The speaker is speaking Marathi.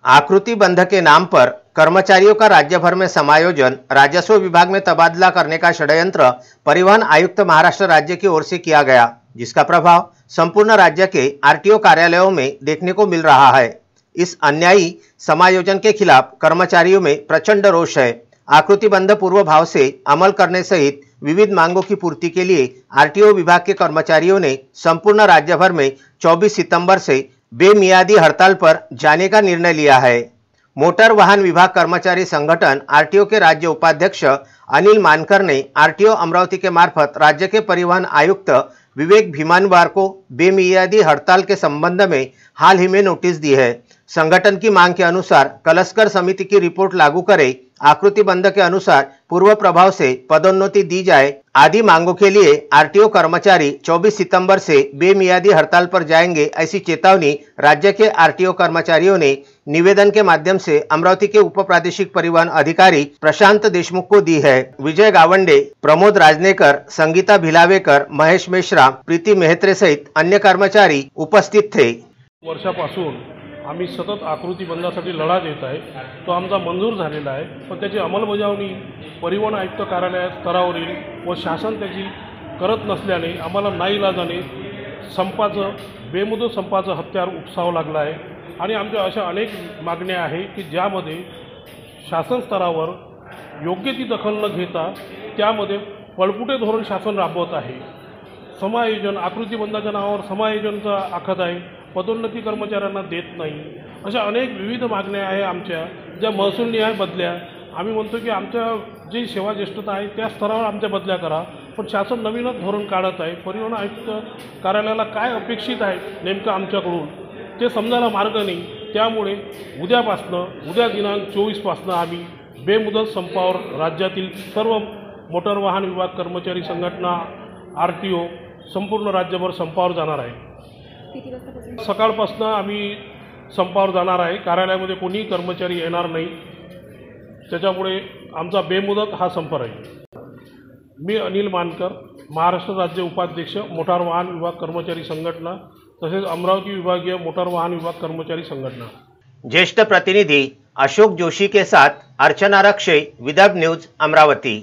आकृति बंध के नाम पर कर्मचारियों का राज्य भर में समायोजन, राजस्व विभाग में तबादला करने का षड्यंत्र परिवहन आयुक्त महाराष्ट्र राज्य की ओर से किया गया, जिसका प्रभाव संपूर्ण राज्य के आरटीओ कार्यालयों में देखने को मिल रहा है। इस अन्यायी समायोजन के खिलाफ कर्मचारियों में प्रचंड रोष है। आकृति बंध पूर्व भाव से अमल करने सहित विविध मांगों की पूर्ति के लिए आरटीओ विभाग के कर्मचारियों ने संपूर्ण राज्य भर में 24 सितंबर से बेमियादी हड़ताल पर जाने का निर्णय लिया है। मोटर वाहन विभाग कर्मचारी संगठन आरटीओ के राज्य उपाध्यक्ष अनिल मानकर ने आरटीओ अमरावती के मार्फत राज्य के परिवहन आयुक्त विवेक भीमानवार को बेमियादी हड़ताल के संबंध में हाल ही में नोटिस दी है। संगठन की मांग के अनुसार कलस्कर समिति की रिपोर्ट लागू करे, आकृति बंध के अनुसार पूर्व प्रभाव से पदोन्नति दी जाए आदि मांगों के लिए आरटीओ कर्मचारी 24 सितंबर से बेमियादी हड़ताल पर जाएंगे, ऐसी चेतावनी राज्य के आरटीओ कर्मचारियों ने निवेदन के माध्यम से अमरावती के उप प्रादेशिक परिवहन अधिकारी प्रशांत देशमुख को दी है। विजय गावंडे, प्रमोद राजनेकर, संगीता भिलावेकर, महेश मेश्राम, प्रीति मेहत्रे सहित अन्य कर्मचारी उपस्थित थे। वर्षापासून आम्ही सतत आकृती बंधासाठी लढा देत आहे। तो आमचा मंजूर झालेला आहे, पण त्याची अंमलबजावणी परिवहन आयुक्त कार्यालय स्तरावरील व शासन त्याची करत नसल्याने आम्हाला नाईलाजाने संपाचं बेमुदत संपाचं हत्यार उपसावं लागलं आहे। आणि आमच्या अशा अनेक मागण्या आहे की ज्यामध्ये शासन स्तरावर योग्य ती दखल न घेता त्यामध्ये पळपुटे धोरण शासन राबवत आहे। समायोजन आकृती बंधाच्या नावावर समायोजनचा आखत आहे, पदोन्नती कर्मचाऱ्यांना देत नाही। अशा अनेक विविध मागण्या आहे आमच्या, ज्या महसूल न्याय बदल्या। आम्ही म्हणतो की आमच्या जी सेवा ज्येष्ठता आहे त्या स्तरावर आमच्या बदल्या करा, पण शासन नवीनच धोरण काढत आहे। परिवहन आयुक्त कार्यालयाला काय अपेक्षित आहे नेमकं आमच्याकडून ते समजायला मार्ग नाही। त्यामुळे उद्या दिनांक 24 पासून आम्ही बेमुदत संपावर राज्यातील सर्व मोटर वाहन विभाग कर्मचारी संघटना आरटीओ संपूर्ण राज्यभर संपावर जाणार आहे। सकाळपासून आम्ही संपावर जाणार आहे। कार्यालयामध्ये कोणी कर्मचारी येणार नाही, त्याच्यामुळे आमचा बेमुदत हा संप राहील। मी अनिल मानकर, महाराष्ट्र राज्य उपाध्यक्ष मोटार वाहन विभाग कर्मचारी संघटना तसेच अमरावती विभागीय मोटार वाहन विभाग कर्मचारी संघटना। ज्येष्ठ प्रतिनिधि अशोक जोशी के साथ अर्चना रक्षे, विदर्भ न्यूज, अमरावती।